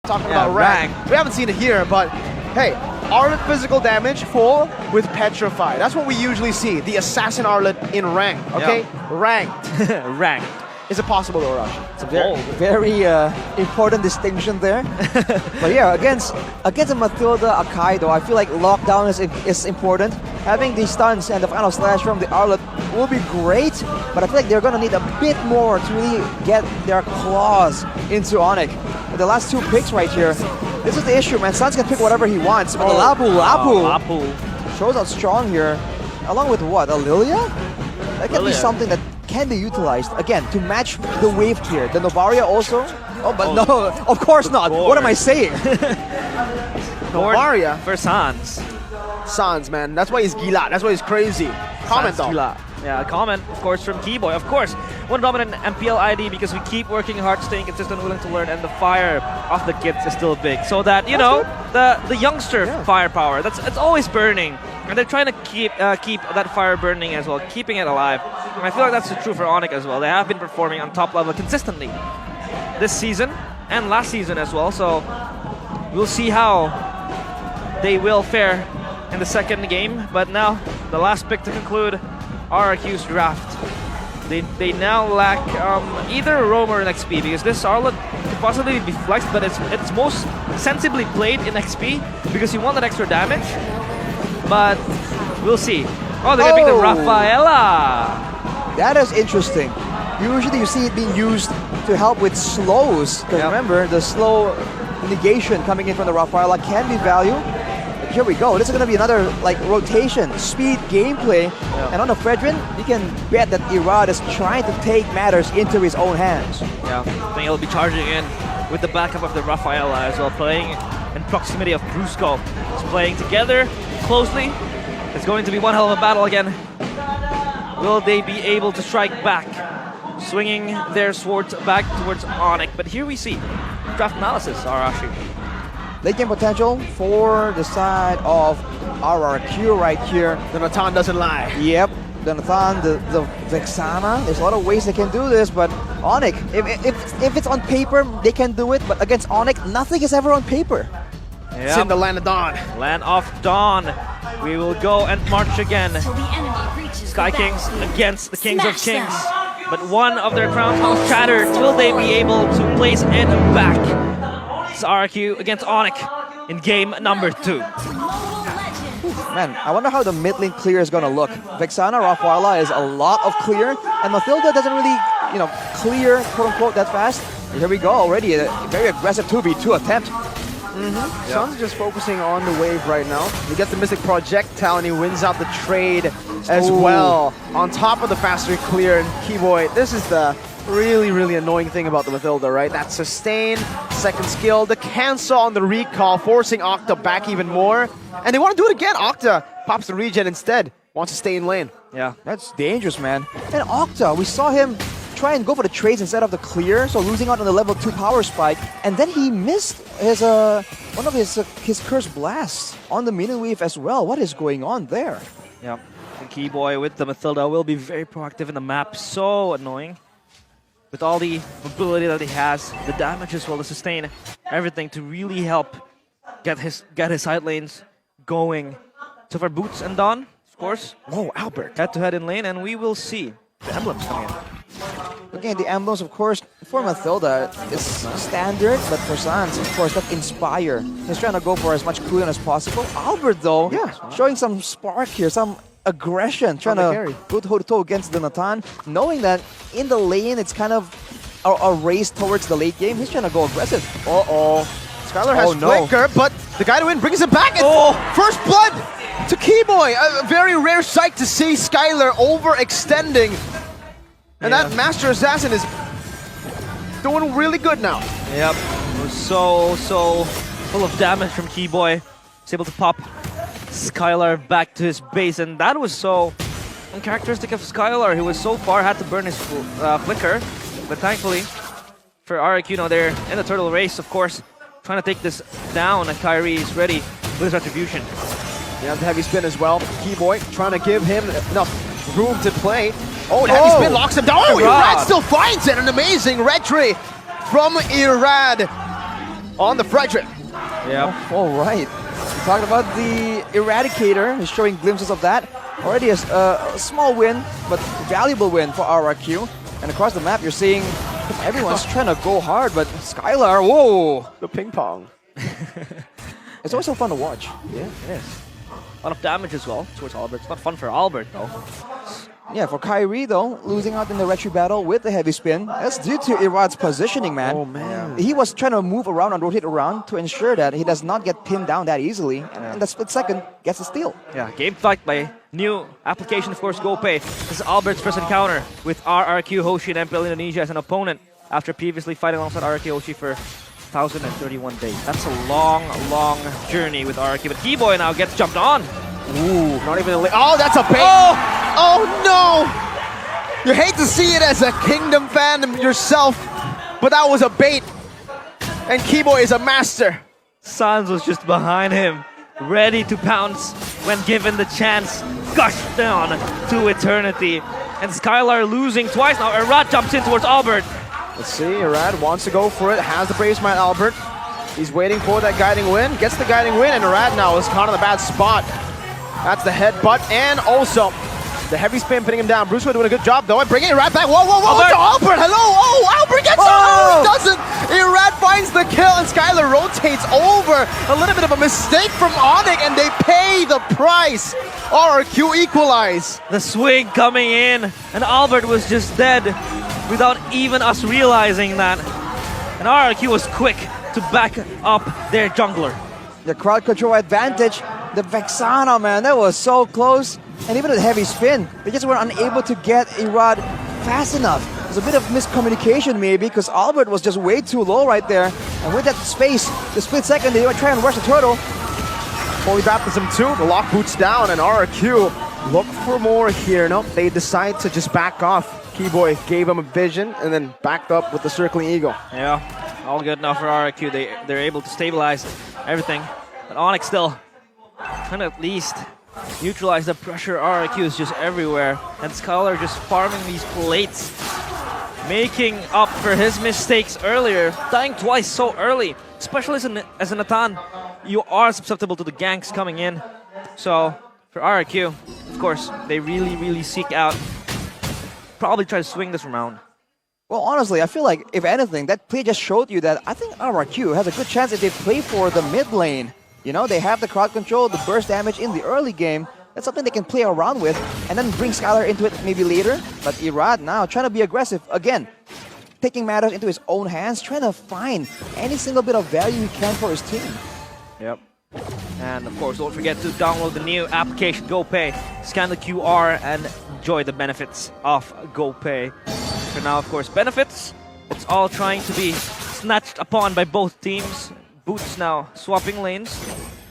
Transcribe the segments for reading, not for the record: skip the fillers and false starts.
Talking about rank. We haven't seen it here, but hey, Arlet physical damage full with Petrify. That's what we usually see. The Assassin Arlet in rank. Okay, ranked. Ranked. Is it possible though, Rush? It's a very important distinction there. But yeah, against a Matilda Akaido, I feel like lockdown is important. Having the stuns and the final slash from the Arlet will be great, but I feel like they're gonna need a bit more to really get their claws into Onic. The last two picks right here, this is the issue, man. Suns can pick whatever he wants, but the Lapu shows out strong here. Along with what? A Lilia? That can be something that can be utilized, again, to match the wave tier. The Novaria also? Oh, but no, of course not. What am I saying? Novaria? For Sans. Sans, man. That's why he's Gila. That's why he's crazy. Comment though. Gila. Yeah, a comment, of course, from Keyboy. Of course, one dominant MPL ID because we keep working hard, staying consistent, willing to learn, and the fire of the kids is still big. So that, you know, the youngster firepower, it's always burning. And they're trying to keep that fire burning as well, keeping it alive. And I feel like that's true for Onic as well. They have been performing on top level consistently this season and last season as well. So we'll see how they will fare in the second game. But now, the last pick to conclude RRQ's draft. They now lack either Roam or an XP because this Arlet could possibly be flexed, but it's most sensibly played in XP because you want that extra damage. But we'll see. Oh, they're gonna pick the Rafaela. That is interesting. Usually you see it being used to help with slows. Because remember, the slow negation coming in from the Rafaela can be value. But here we go. This is gonna be another like rotation, speed gameplay. And on the Fredrin, you can bet that Irad is trying to take matters into his own hands. Yeah, I think he'll be charging in with the backup of the Rafaela as well, playing in proximity of Brusco. It's playing together closely. It's going to be one hell of a battle again. Will they be able to strike back? Swinging their swords back towards Onic. But here we see draft analysis, Arashi. Late game potential for the side of RRQ right here. The Nathan doesn't lie. Yep, the Nathan, the Vexana. There's a lot of ways they can do this, but Onic, if it's on paper, they can do it. But against Onic, nothing is ever on paper. It's in the Land of Dawn. Land of Dawn. We will go and march again. Sky Kings against the Kings of Kings. But one of their crowns will shattered. Will they be able to place it back? It's RRQ against Onic in game number 2. Man, I wonder how the mid lane clear is gonna look. Vexana, Rafaela is a lot of clear, and Matilda doesn't really, you know, clear, quote unquote, that fast. Here we go already, a very aggressive 2v2 attempt. Sun's just focusing on the wave right now. He gets the Mystic Projectile and he wins out the trade as well. On top of the faster clear, and Keyboy, this is the really annoying thing about the Matilda, right? That sustain, second skill, the cancel on the recall, forcing Octa back even more. And they want to do it again. Octa pops the regen instead, wants to stay in lane. Yeah, that's dangerous, man. And Octa, we saw him try and go for the trades instead of the clear, so losing out on the level 2 power spike, and then he missed his one of his curse blasts on the minion wave as well. What is going on there? Yeah, the Keyboy with the Matilda will be very proactive in the map. So annoying. With all the mobility that he has, the damage as well, the sustain, everything to really help get his side lanes going. So for Boots and Dawn, of course. Oh, Albert. Head-to-head in lane, and we will see the emblems coming in. Again, the emblems, of course, for Matilda is standard, but for Sans, of course, that Inspire. He's trying to go for as much cooldown as possible. Albert, though, showing some spark here, some aggression, trying to go toe-to-toe against the Nathan, knowing that in the lane, it's kind of a race towards the late game. He's trying to go aggressive. Skylar has Flicker, but the guy to win brings it back. First blood to Keyboy. A very rare sight to see Skylar overextending. And that Master Assassin is doing really good now. Yep, it was so full of damage from Keyboy. He's able to pop Skylar back to his base, and that was so uncharacteristic of Skylar. He was so far, had to burn his flicker, but thankfully for RRQ, they're in the turtle race, of course, trying to take this down, and Kyrie is ready with his retribution. Yeah, the heavy spin as well. Keyboy trying to give him enough room to play. Oh, the heavy spin locks him down. Oh, Irad still finds it. An amazing retry from Irad. on the Frederick. Yeah. All right. Talking about the Eradicator, is showing glimpses of that. Already a small win, but valuable win for RRQ. And across the map, you're seeing everyone's trying to go hard, but Skylar, whoa! The ping pong. It's always so fun to watch. Yeah, it is. A lot of damage as well towards Albert. It's not fun for Albert though. Yeah, for Kyrie though, losing out in the retry battle with the heavy spin, that's due to Irad's positioning, man. Oh man. He was trying to move around and rotate around to ensure that he does not get pinned down that easily, and in the split second, gets a steal. Yeah, game fight by new application, of course, GoPay. This is Albert's first encounter with RRQ Hoshi and MPL Indonesia as an opponent after previously fighting alongside RRQ Hoshi for 1,031 days. That's a long, long journey with RRQ, but Keyboy now gets jumped on. Ooh, not even a oh, that's a bait. Oh no! You hate to see it as a Kingdom fan yourself, but that was a bait. And Keyboy is a master. Sans was just behind him, ready to pounce when given the chance. Gushed down to eternity. And Skylar losing twice now. Arad jumps in towards Albert. Let's see, Arad wants to go for it, has the Brave Smite Albert. He's waiting for that guiding win, gets the guiding win, and Arad now is caught in a bad spot. That's the headbutt, and also the heavy spin pinning him down. Bruce doing a good job though, and bringing Irad back. Whoa, whoa, whoa, Albert, hello! Oh, Albert gets it! Doesn't! Irad finds the kill, and Skylar rotates over. A little bit of a mistake from Onic, and they pay the price. RRQ equalize. The swing coming in, and Albert was just dead without even us realizing that. And RRQ was quick to back up their jungler. The crowd control advantage, the Vexana, man, that was so close. And even with the heavy spin, they just were unable to get Irad fast enough. There's a bit of miscommunication maybe, because Albert was just way too low right there. And with that space, the split second, they would try and rush the turtle. Holy Baptism 2, the lock boots down, and RRQ look for more here. Nope, they decide to just back off. Keyboy gave him a vision, and then backed up with the Circling Eagle. Yeah, all good now for RRQ. They're able to stabilize everything. But Onic still trying to at least neutralize the pressure. RRQ is just everywhere. And Skylar just farming these plates, making up for his mistakes earlier. Dying twice so early, especially as a Natan, you are susceptible to the ganks coming in. So for RRQ, of course, they really seek out, probably try to swing this round. Well, honestly, I feel like, if anything, that play just showed you that I think RRQ has a good chance if they play for the mid lane. You know, they have the crowd control, the burst damage in the early game. That's something they can play around with and then bring Skylar into it maybe later. But Irad now trying to be aggressive again, taking matters into his own hands, trying to find any single bit of value he can for his team. Yep. And of course, don't forget to download the new application GoPay. Scan the QR and enjoy the benefits of GoPay. For now, of course, benefits. It's all trying to be snatched upon by both teams. Boots now swapping lanes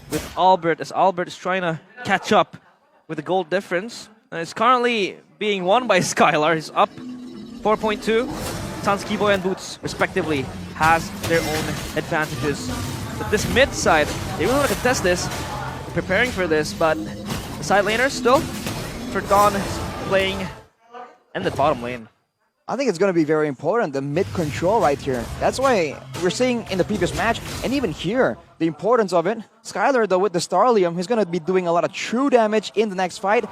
with Albert, as Albert is trying to catch up with the gold difference. And it's currently being won by Skylar. He's up 4.2. Sans, Keyboy, and Boots, respectively, has their own advantages. But this mid side, they really want to contest this, preparing for this, but the side laners still, for Dawn, playing in the bottom lane. I think it's going to be very important, the mid control right here. That's why we're seeing in the previous match, and even here, the importance of it. Skylar, though, with the Starlium, he's going to be doing a lot of true damage in the next fight.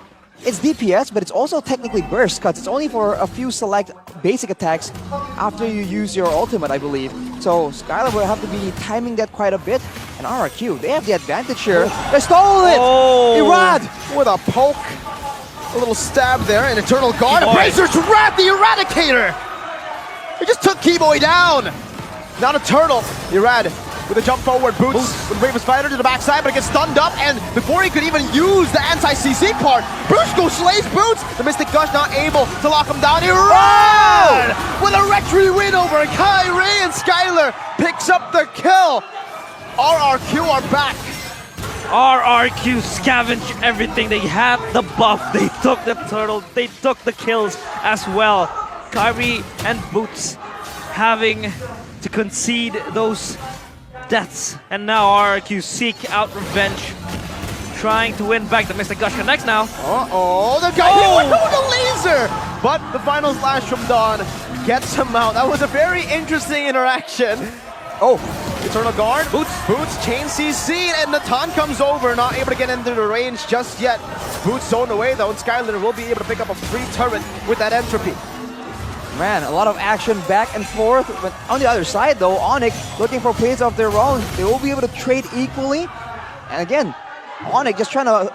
It's DPS, but it's also technically burst cuts. It's only for a few select basic attacks after you use your ultimate, I believe. So Skylar will have to be timing that quite a bit. And RRQ, they have the advantage here. They stole it! Oh. Irad With a poke. A little stab there, an Eternal Guard. Razor's Wrath, the Eradicator! He just took Keyboy down! Not a turtle. Irad with a jump forward, Boots with Bravest Fighter to the backside, but it gets stunned up, and before he could even use the anti-CC part, Brusco slays Boots! The Mystic Gush not able to lock him down. Irad with a retry win over Kyrie, and Skylar picks up the kill. RRQ are back. RRQ scavenge everything. They have the buff, they took the turtle, they took the kills as well. Kyrie and Boots having to concede those deaths, and now RRQ seek out revenge, trying to win back the Mystic Gush connects now. The guy with the laser! But the final slash from Dawn gets him out. That was a very interesting interaction. Oh, Eternal Guard. Boots, chain CC, and the taunt comes over. Not able to get into the range just yet. Boots zoned away though, and Skylar will be able to pick up a free turret with that entropy. Man, a lot of action back and forth. But on the other side though, Onic looking for plays of their own. They will be able to trade equally. And again, Onic just trying to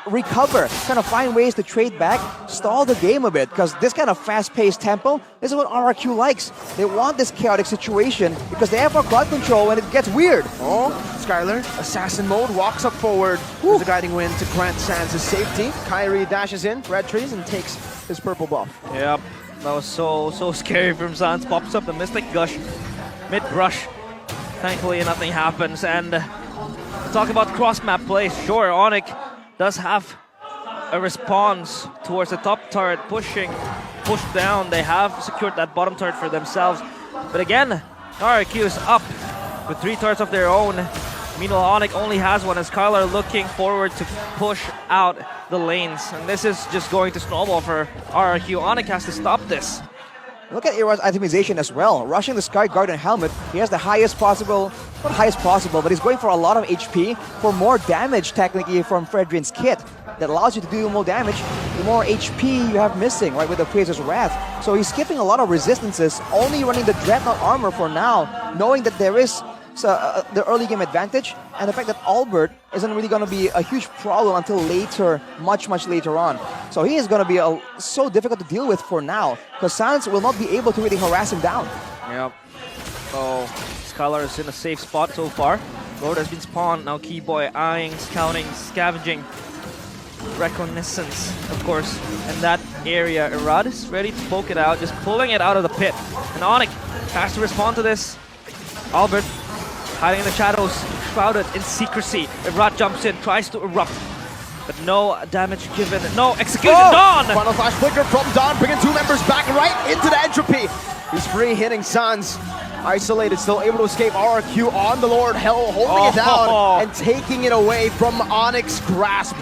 recover, trying to find ways to trade back, stall the game a bit, because this kind of fast-paced tempo, this is what RRQ likes. They want this chaotic situation because they have more crowd control and it gets weird. Oh, Skylar, assassin mode, walks up forward. There's a guiding wind to grant Sans his safety. Kyrie dashes in, red trees, and takes his purple buff. Yep, that was so scary from Sans. Pops up the Mystic Gush, mid-rush. Thankfully, nothing happens. And talk about cross-map plays. Sure, Onic does have a response towards the top turret, push down. They have secured that bottom turret for themselves. But again, RRQ is up with 3 turrets of their own. Meanwhile, Onic only has one, as Skylar looking forward to push out the lanes. And this is just going to snowball for RRQ. Onic has to stop this. Look at Era's itemization as well. Rushing the Sky Guardian helmet, he has the highest possible, not highest possible, but he's going for a lot of HP for more damage technically from Fredrin's kit. That allows you to do more damage, the more HP you have missing, right, with the Fraser's Wrath. So he's skipping a lot of resistances, only running the Dreadnought armor for now, knowing that there is the early game advantage, and the fact that Albert isn't really going to be a huge problem until later, much later on. So he is going to be so difficult to deal with for now, because Sans will not be able to really harass him down. Yep. So Skylar is in a safe spot so far. Lord has been spawned, now Keyboy eyeing, scouting, scavenging. Reconnaissance, of course, in that area. Irad is ready to poke it out, just pulling it out of the pit. And Onic has to respond to this. Albert hiding in the shadows, shrouded in secrecy. Irad jumps in, tries to erupt, but no damage given. No execution. Dawn! Final flash flicker from Dawn, bringing 2 members back right into the entropy. He's free hitting Sans. Isolated, still able to escape. RRQ on the Lord, Hell holding it down and taking it away from Onic's grasp.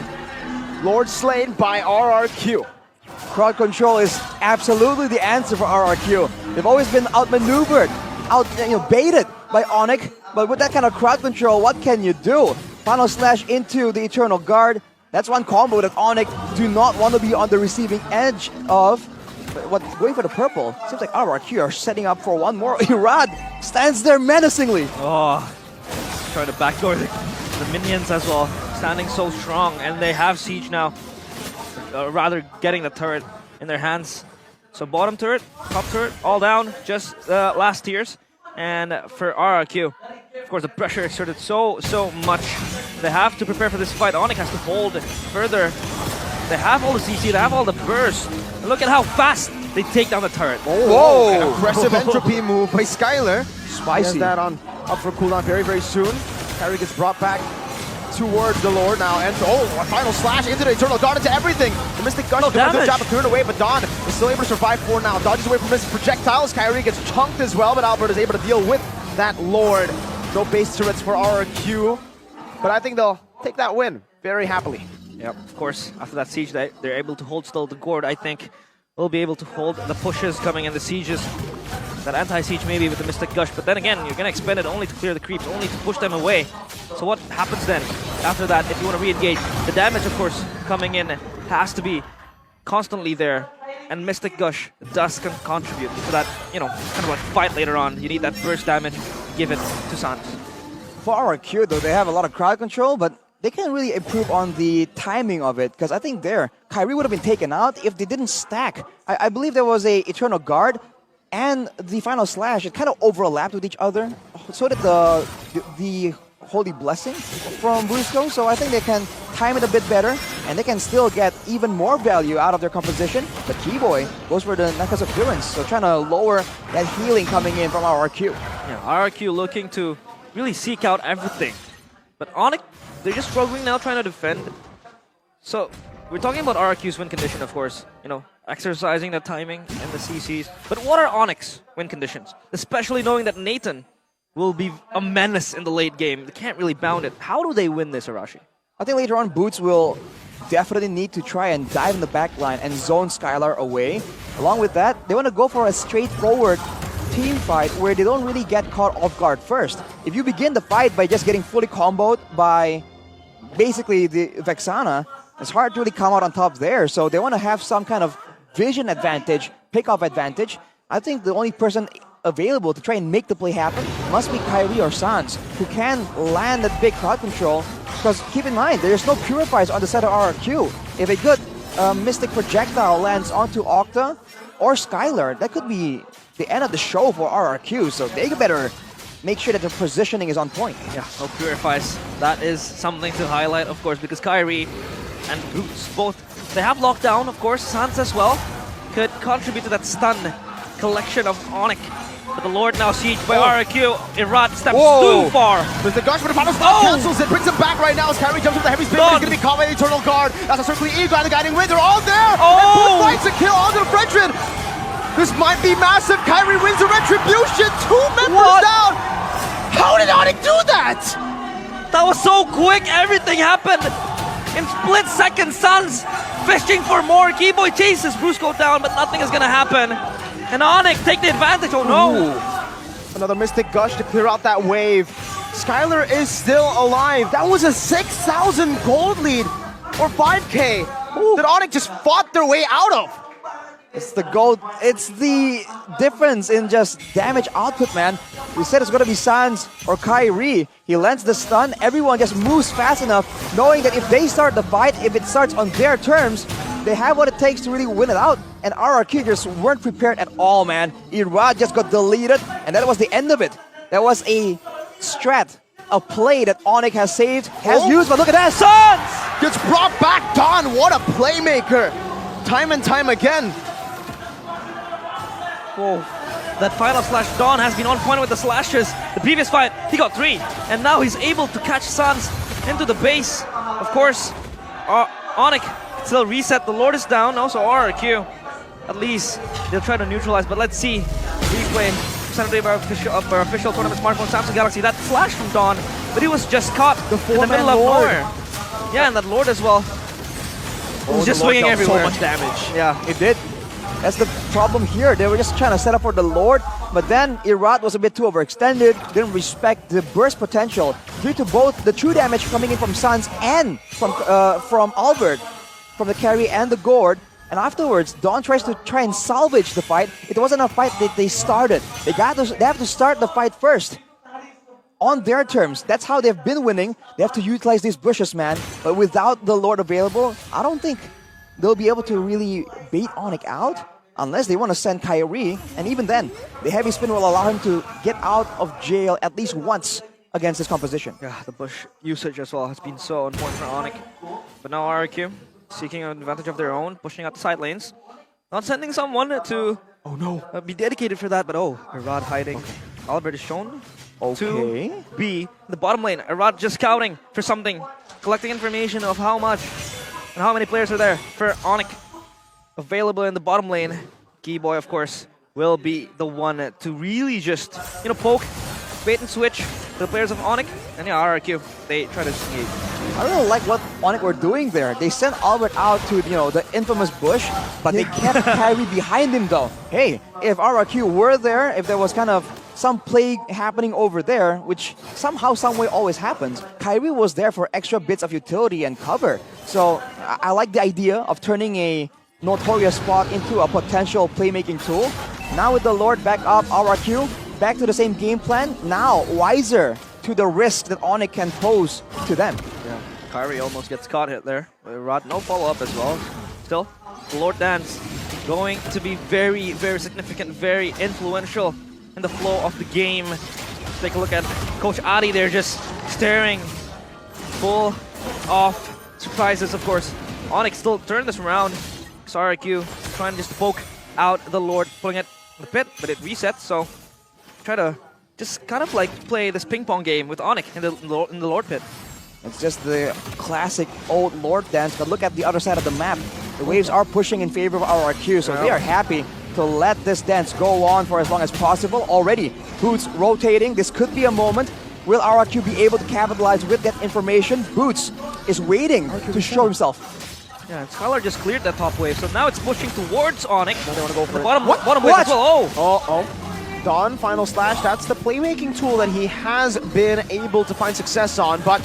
Lord slain by RRQ. Crowd control is absolutely the answer for RRQ. They've always been outmaneuvered, baited by Onic, but with that kind of crowd control, what can you do? Final slash into the Eternal Guard. That's one combo that Onic do not want to be on the receiving edge of. But going for the purple, seems like RRQ are setting up for one more. Irad stands there menacingly. Oh, trying to backdoor the minions as well. Standing so strong, and they have siege now. Rather getting the turret in their hands. So bottom turret, top turret, all down, just last tiers. And for RRQ, of course, the pressure exerted so much. They have to prepare for this fight. Onic has to hold further. They have all the CC, they have all the burst. And look at how fast they take down the turret. Whoa! An aggressive entropy move by Skylar. Spicy. That on up for cooldown very soon. Kyrie gets brought back towards the Lord now, and a final slash into the Eternal Guard, into everything. The Mystic Gush doing a good job of clearing away, but Dawn is still able to survive for now. Dodges away from his projectiles. Kyrie gets chunked as well, but Albert is able to deal with that Lord. No base turrets for RRQ, but I think they'll take that win very happily. Yep, of course, after that siege, they're able to hold still the Gourd. I think we'll be able to hold the pushes coming in the sieges. That anti-siege maybe with the Mystic Gush, but then again, you're going to expend it only to clear the creeps, only to push them away. So what happens then after that if you want to re-engage? The damage, of course, coming in has to be constantly there, and Mystic Gush does contribute to that, kind of like fight later on. You need that burst damage, give it to Sans. For RRQ though, they have a lot of crowd control, but they can really improve on the timing of it, because I think Kyrie would have been taken out if they didn't stack. I believe there was a Eternal Guard and the final slash. It kind of overlapped with each other. So did the Holy Blessing from Brusco. So I think they can time it a bit better, and they can still get even more value out of their composition. But Keyboy goes for the Necklace of Clearance, so trying to lower that healing coming in from RRQ. Yeah, RRQ looking to really seek out everything. But Onic, they're just struggling now trying to defend. So we're talking about RRQ's win condition, of course. Exercising the timing and the CCs. But what are Onic's win conditions? Especially knowing that Nathan will be a menace in the late game. They can't really bound it. How do they win this, Arashi? I think later on, Boots will definitely need to try and dive in the back line and zone Skylar away. Along with that, they want to go for a straightforward team fight where they don't really get caught off guard first. If you begin the fight by just getting fully comboed by basically the Vexana, it's hard to really come out on top there. So they want to have some kind of vision advantage, pick-off advantage. I think the only person available to try and make the play happen must be Kairi or Sans, who can land that big crowd control. Because keep in mind, there's no purifiers on the side of RRQ. If a good Mystic Projectile lands onto Octa or Skylar, that could be the end of the show for RRQ. So they better make sure that their positioning is on point. Yeah, no purifies. That is something to highlight, of course, because Kairi and Boots both, they have lockdown, of course. Sans as well could contribute to that stun collection of Onic. But the Lord now sieged by RRQ. Irad steps too far. There's the gush, but the final stop cancels it. Brings him back right now as Kairi jumps with the heavy spin. He's going to be caught by the Eternal Guard. That's a Circling Eagle and the Guiding Wind. They're all there. And Boot finds a kill onto the Fredrin. This might be massive. Kairi wins the Retribution. 2 members down. How did Onic do that? That was so quick. Everything happened in split seconds. Sans fishing for more. Keyboy chases Brusco down, but nothing is going to happen. And Onic take the advantage. Oh no! Ooh. Another Mystic Gush to clear out that wave. Skylar is still alive. That was a 6,000 gold lead, or 5K, that Onic just fought their way out of. It's the gold. It's the difference in just damage output, man. We said it's going to be Sans or Kairi. He lands the stun. Everyone just moves fast enough, knowing that if they start the fight, if it starts on their terms, they have what it takes to really win it out. And RRQ just weren't prepared at all, man. Irad just got deleted, and that was the end of it. That was a strat, a play that Onic has saved, has used, but look at that. Sans gets brought back. Don, what a playmaker. Time and time again. Whoa. That final slash Dawn has been on point with the slashes. The previous fight, he got 3. And now he's able to catch Sans into the base. Of course, Onic still reset. The Lord is down. Also RRQ. At least they'll try to neutralize. But let's see. Replay presented by our official tournament smartphone Samsung Galaxy. That flash from Dawn, but he was just caught in the middle of nowhere. Yeah, and that Lord as well. He was just swinging everywhere. So much damage. Yeah, it did. That's the problem here. They were just trying to set up for the Lord, but then Irad was a bit too overextended, didn't respect the burst potential due to both the true damage coming in from Sans and from Albert, from the carry and the Gourd. And afterwards, Dawn tries to salvage the fight. It wasn't a fight that they started. They have to start the fight first. On their terms. That's how they've been winning. They have to utilize these bushes, man. But without the Lord available, I don't think they'll be able to really bait Onic out unless they want to send Kairi. And even then, the heavy spin will allow him to get out of jail at least once against this composition. Yeah, the bush usage as well has been so important for Onic. But now RRQ seeking an advantage of their own, pushing out the side lanes. Not sending someone to be dedicated for that, but Irad hiding. Okay. Albert is shown to be the bottom lane. Irad just scouting for something, collecting information of how much and how many players are there for Onic. Available in the bottom lane. Keyboy, of course, will be the one to really just, poke, bait and switch to the players of Onic. And yeah, RRQ, they try to disengage. I really like what Onic were doing there. They sent Albert out to, the infamous bush, but they kept Kairi behind him though. Hey, if RRQ were there, if there was kind of some play happening over there, which somehow, some way always happens, Kairi was there for extra bits of utility and cover. So I like the idea of turning a notorious spot into a potential playmaking tool. Now with the Lord back up, RRQ, back to the same game plan, now wiser to the risk that Onic can pose to them. Yeah, Kairi almost gets caught hit there. Rod, no follow-up as well. Still, the Lord Dance going to be very, very significant, very influential in the flow of the game. Take a look at Coach Adi there, just staring, full of surprises, of course. Onic still turned this around. RRQ trying just to poke out the Lord, pulling it in the pit, but it resets, so try to just kind of like play this ping pong game with Onic in the Lord pit. It's just the classic old Lord dance, but look at the other side of the map. The waves are pushing in favor of RRQ, so they are happy to let this dance go on for as long as possible. Already, Boots rotating. This could be a moment. Will RRQ be able to capitalize with that information? Boots is waiting to show himself. Yeah, Skylar just cleared that top wave, so now it's pushing towards Onic. Now they want to go for the bottom wave as well. Dawn, Final Slash, that's the playmaking tool that he has been able to find success on, but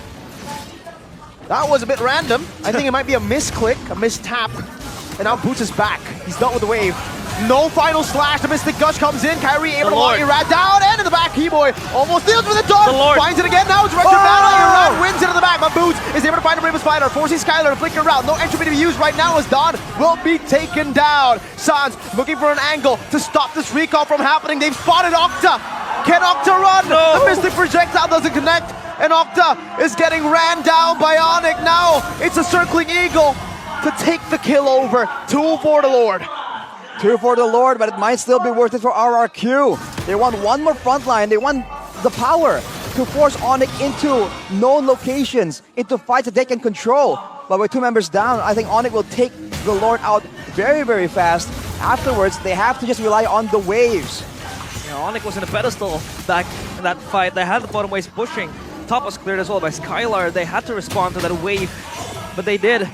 that was a bit random. I think it might be a misclick, a mistap, and now Boots is back. He's dealt with the wave. No Final Slash, the Mystic Gush comes in, Kyrie able to lock Irad down, and in the back, Keyboy almost deals with the Dawn, finds it again, now it's retro battle, Irad wins it in the back, but Boots is able to find a Bravest Spider, forcing Skylar to flicker around, no entropy to be used right now as Dawn will be taken down. Sans looking for an angle to stop this recall from happening, they've spotted Octa. Can Octa run? No. The Mystic Projectile doesn't connect, and Octa is getting ran down by Onic. Now it's a Circling Eagle to take the kill over. 2 for the Lord. 2 for the Lord, but it might still be worth it for RRQ. They want one more frontline. They want the power to force Onic into known locations, into fights that they can control. But with 2 members down, I think Onic will take the Lord out very, very fast. Afterwards, they have to just rely on the waves. You know, Onic was in a pedestal back in that fight. They had the bottom waves pushing. Top was cleared as well by Skylar. They had to respond to that wave, but they did.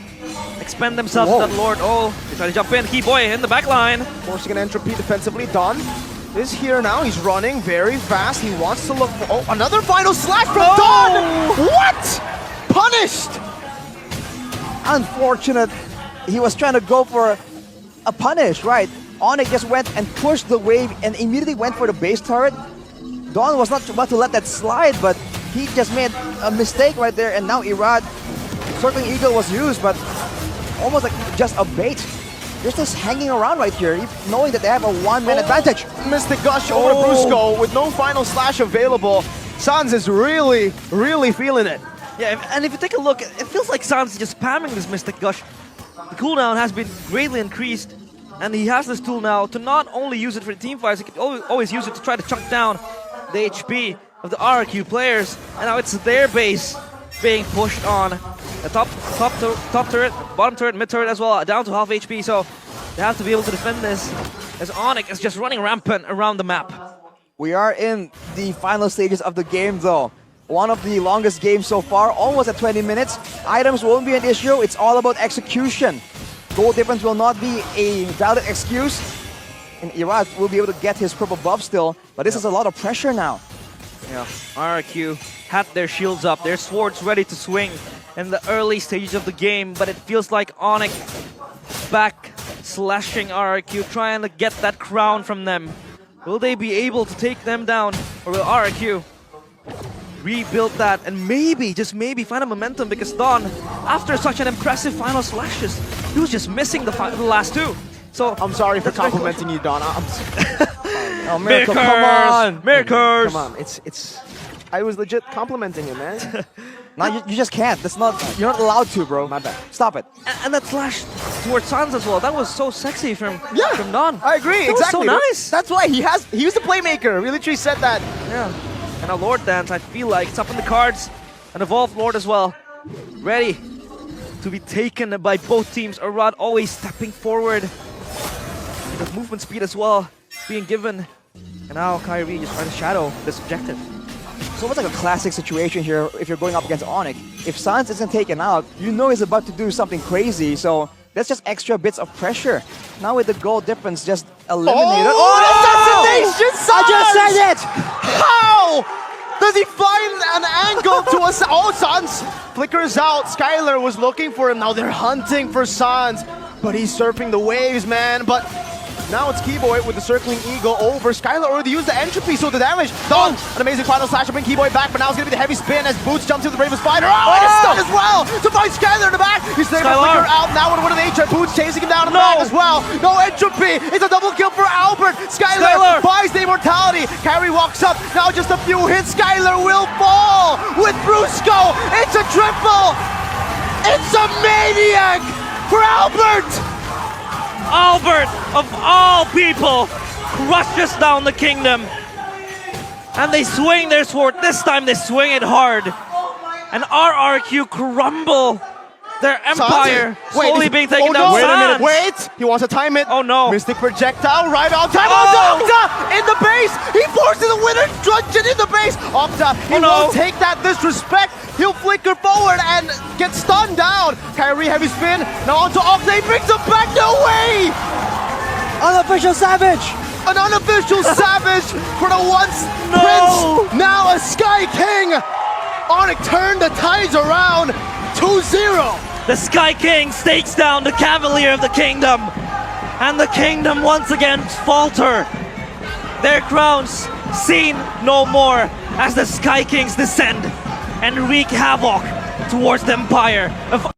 Expend themselves to that Lord. Oh, they try to jump in. Keyboy in the back line. Forcing an entropy defensively. Dawn is here now. He's running very fast. He wants to look for... Oh, another Final Slash from Dawn! What? Punished! Unfortunate. He was trying to go for a punish, right? Onic just went and pushed the wave and immediately went for the base turret. Dawn was not about to let that slide, but he just made a mistake right there, and now Irad, Circling Eagle was used, but almost like just a bait. They're just hanging around right here, knowing that they have a one-man advantage. Mystic Gush over to Brusco with no Final Slash available. Sans is really feeling it. Yeah, and if you take a look, it feels like Sans is just spamming this Mystic Gush. The cooldown has been greatly increased, and he has this tool now to not only use it for the team fights, he can always use it to try to chunk down the HP of the RRQ players. And now it's their base being pushed on. The top turret, bottom turret, mid turret as well, down to half HP, so they have to be able to defend this as Onic is just running rampant around the map. We are in the final stages of the game though. One of the longest games so far, almost at 20 minutes. Items won't be an issue, it's all about execution. Goal difference will not be a valid excuse. And Irad will be able to get his purple buff still, but this is a lot of pressure now. Yeah, RRQ had their shields up, their swords ready to swing in the early stages of the game, but it feels like Onic back slashing RRQ, trying to get that crown from them. Will they be able to take them down, or will RRQ rebuild that and maybe, just maybe, find a momentum? Because Dawn, after such an impressive Final Slashes, he was just missing the last 2. So I'm sorry for complimenting you, Dawn. Oh, Miracle, come on! Miracles! Come on, it's. I was legit complimenting him, man. No, you just can't. That's not. You're not allowed to, bro. My bad. Stop it. And that slash towards Sans as well. That was so sexy from Dawn. I agree. That exactly. Was so nice. That's why he was the playmaker. We literally said that. Yeah. And a Lord Dance, I feel like it's up in the cards. An evolved Lord as well, ready to be taken by both teams. Irad always stepping forward. The movement speed as well being given. And now Kyrie just trying to shadow this objective. So it's like a classic situation here if you're going up against Onic. If Sans isn't taken out, you know he's about to do something crazy, so that's just extra bits of pressure. Now with the goal difference just eliminated. Assassination, Sans! I just said it! How does he find an angle to us? Oh, Sans flickers out. Skylar was looking for him. Now they're hunting for Sans, but he's surfing the waves, man. But now it's Keyboy with the Circling Eagle over. Skylar already used the entropy, so the damage. Dawn, an amazing Final Slash to bring Keyboy back, but now it's going to be the heavy spin as Boots jumps into the Bravest Spider. Oh, and it's stunned as well to find Skylar in the back. He's there to flicker out now with one of the HF. Boots chasing him down in the back as well. No entropy. It's a double kill for Albert. Skylar buys the immortality. Kyrie walks up. Now just a few hits. Skylar will fall with Brusco. It's a triple. It's a maniac for Albert. Albert, of all people, crushes down the kingdom. And they swing their sword. This time they swing it hard. And RRQ crumble. Their empire slowly being taken down. Wait a minute, wait! He wants to time it. Oh no. Mystic projectile right on time. Octa in the base! He forces the winner dungeon in the base! Octa, he won't take that disrespect. He'll flicker forward and get stunned down. Kyrie heavy spin. Now onto Octa. He brings him back. No way! Unofficial Savage! An unofficial Savage for the once No. Prince, now a Sky King. Onic turned the tides around, 2-0. The Sky King stakes down the Cavalier of the Kingdom, and the Kingdom once again falter. Their crowns seen no more as the Sky Kings descend and wreak havoc towards the Empire of